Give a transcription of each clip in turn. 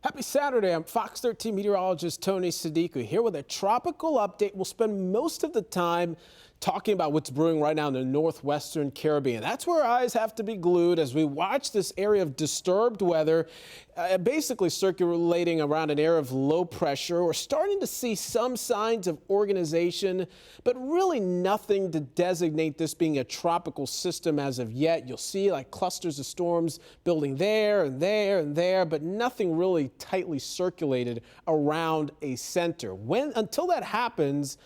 Happy Saturday. I'm Fox 13 meteorologist Tony Sadiku here with a tropical update. We'll spend most of the time talking about what's brewing right now in the northwestern Caribbean. That's where our eyes have to be glued as we watch this area of disturbed weather basically circulating around an area of low pressure. We're starting to see some signs of organization, but really nothing to designate this being a tropical system as of yet. You'll see like clusters of storms building there and there and there, but nothing really tightly circulated around a center. Until that happens,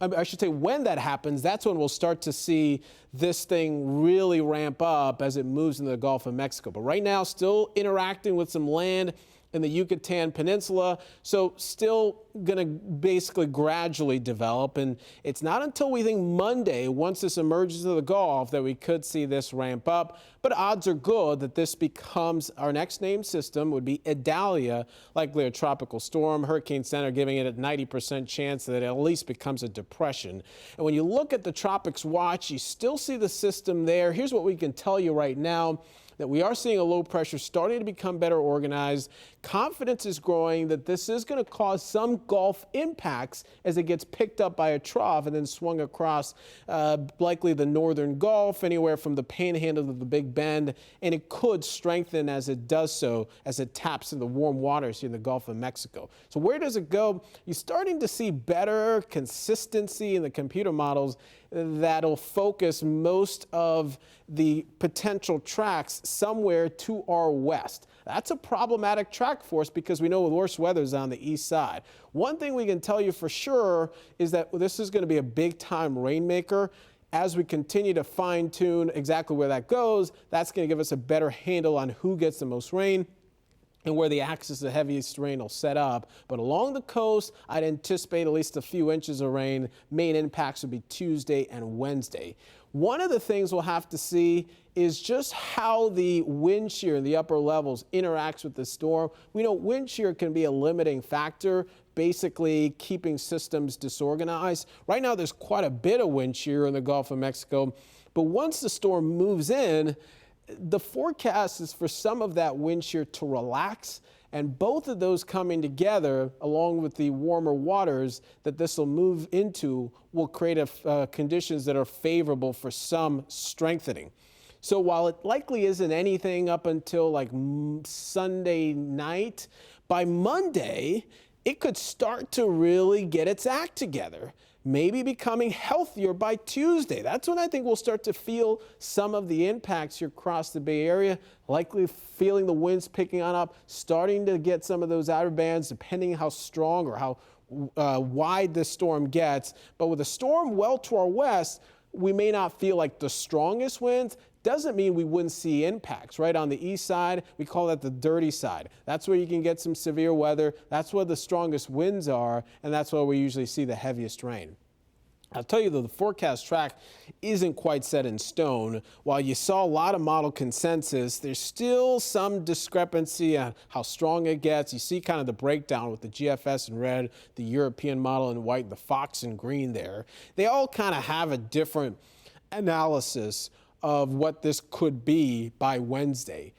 I should say when that happens, that's when we'll start to see this thing really ramp up as it moves into the Gulf of Mexico. But right now, still interacting with some land in the Yucatan Peninsula, so still going to basically gradually develop. And it's not until we think Monday, once this emerges into the Gulf, that we could see this ramp up. But odds are good that this becomes our next named system, would be Idalia, likely a tropical storm. Hurricane Center giving it a 90% chance that it at least becomes a depression. And when you look at the Tropics Watch, you still see the system there. Here's what we can tell you right now, that we are seeing a low pressure starting to become better organized. Confidence is growing that this is going to cause some Gulf impacts as it gets picked up by a trough and then swung across likely the northern Gulf, anywhere from the panhandle to the Big Bend, and it could strengthen as it does so, as it taps into the warm waters here in the Gulf of Mexico. So where does it go? You're starting to see better consistency in the computer models that'll focus most of the potential tracks somewhere to our west. That's a problematic track for us because we know the worst weather is on the east side. One thing we can tell you for sure is that this is going to be a big time rainmaker. As we continue to fine tune exactly where that goes, that's going to give us a better handle on who gets the most rain and where the axis of heaviest rain will set up. But along the coast, I'd anticipate at least a few inches of rain. Main impacts would be Tuesday and Wednesday. One of the things we'll have to see is just how the wind shear in the upper levels interacts with the storm. We know wind shear can be a limiting factor, basically keeping systems disorganized. Right now, there's quite a bit of wind shear in the Gulf of Mexico, but once the storm moves in, the forecast is for some of that wind shear to relax, and both of those coming together, along with the warmer waters that this will move into, will create conditions that are favorable for some strengthening. So while it likely isn't anything up until like Sunday night, by Monday, it could start to really get its act together, maybe becoming healthier by Tuesday. That's when I think we'll start to feel some of the impacts here across the Bay Area, likely feeling the winds picking on up, starting to get some of those outer bands, depending how strong or how wide this storm gets. But with a storm well to our west, we may not feel like the strongest winds. Doesn't mean we wouldn't see impacts. Right on the east side, we call that the dirty side. That's where you can get some severe weather. That's where the strongest winds are, and that's where we usually see the heaviest rain. I'll tell you, though, the forecast track isn't quite set in stone. While you saw a lot of model consensus, there's still some discrepancy on how strong it gets. You see kind of the breakdown with the GFS in red, the European model in white, the Fox in green there. They all kind of have a different analysis of what this could be by Wednesday.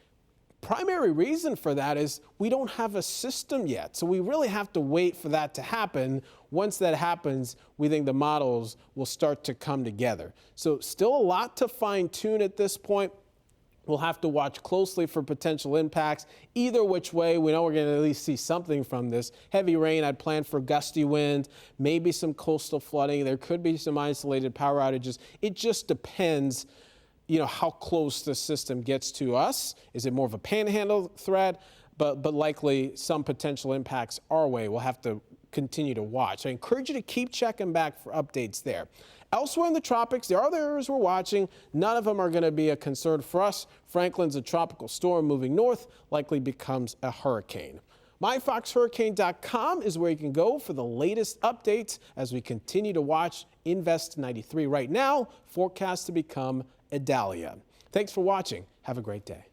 Primary reason for that is we don't have a system yet, so we really have to wait for that to happen. Once that happens, we think the models will start to come together. So still a lot to fine tune at this point. We'll have to watch closely for potential impacts. Either which way, we know we're going to at least see something from this. Heavy rain, I'd plan for gusty wind, maybe some coastal flooding. There could be some isolated power outages. It just depends, you know, how close the system gets to us. Is it more of a panhandle threat? But likely some potential impacts our way. We'll have to continue to watch. I encourage you to keep checking back for updates there. Elsewhere in the tropics, there are other areas we're watching. None of them are going to be a concern for us. Franklin's a tropical storm moving north, likely becomes a hurricane. MyFoxHurricane.com is where you can go for the latest updates as we continue to watch Invest 93 right now, forecast to become Idalia. Thanks for watching. Have a great day.